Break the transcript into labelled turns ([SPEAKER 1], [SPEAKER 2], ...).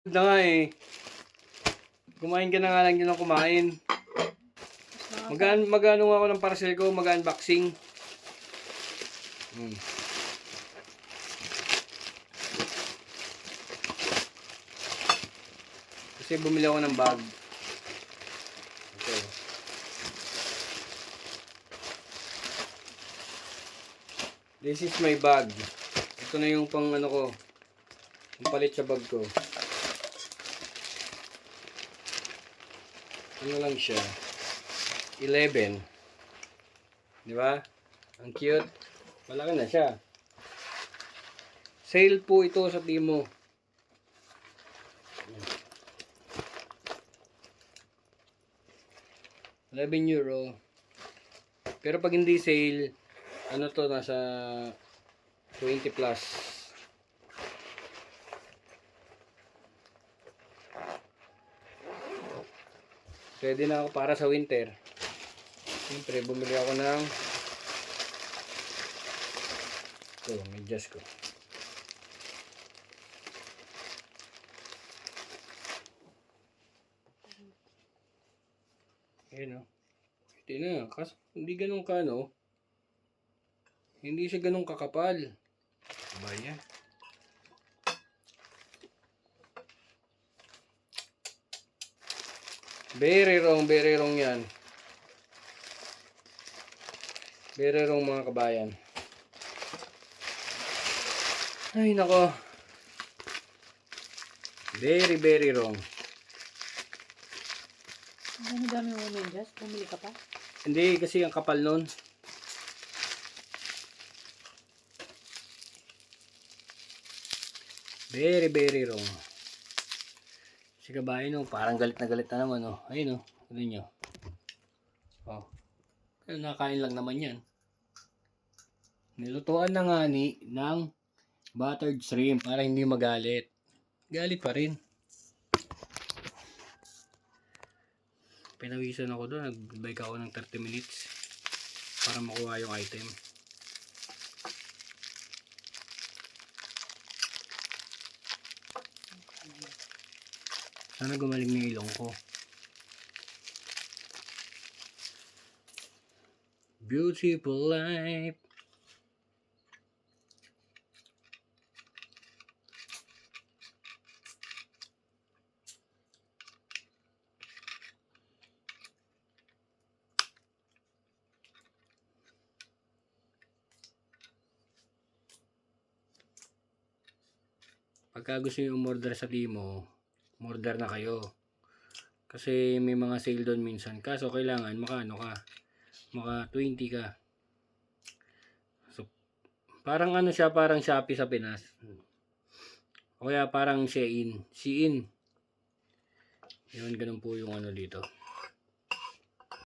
[SPEAKER 1] Na nga eh. Kumain ka na nga lang yun ang kumain. Magano nga ako ng parcel ko, mag-unboxing. Kasi bumili ako ng bag. Okay. This is my bag. Ito na yung pang ano ko. Yung palit sa bag ko. Ano lang siya? 11. Di ba? Ang cute. Malaki na siya. Sale po ito sa Timo. €11. Pero pag hindi sale, ano to, nasa 20 plus. Ready na ako para sa winter. Siyempre, bumili ako ng ito, medyas ko. Ayan o. Ito na. Kasi hindi ganun ka, no? Hindi siya ganun kakapal. Diba yan? Very wrong yan. Very wrong mga kabayan. Ay nako. Very wrong.
[SPEAKER 2] Ano dami mo medyas? Bumili ka pa?
[SPEAKER 1] Hindi kasi ang kapal nun. Very wrong. Si kabayan no, parang galit na naman oh. Ayun oh, ano nyo. Oh. Pero nakain lang naman yan. Nilutuan na nga ng buttered shrimp para hindi magalit. Galit pa rin. Pinawisan ako doon, nag-bike ako ng 30 minutes para makuha yung item. Sana gumaling na ilong ko. Beautiful life. Pagka gusto nyo umorder sa Timo, umorder na kayo. Kasi may mga sale doon minsan. Kaso kailangan maka 20 ka. So, parang ano siya, parang Shopee sa Pinas. O kaya parang Shein. Yun, ganun po yung ano dito.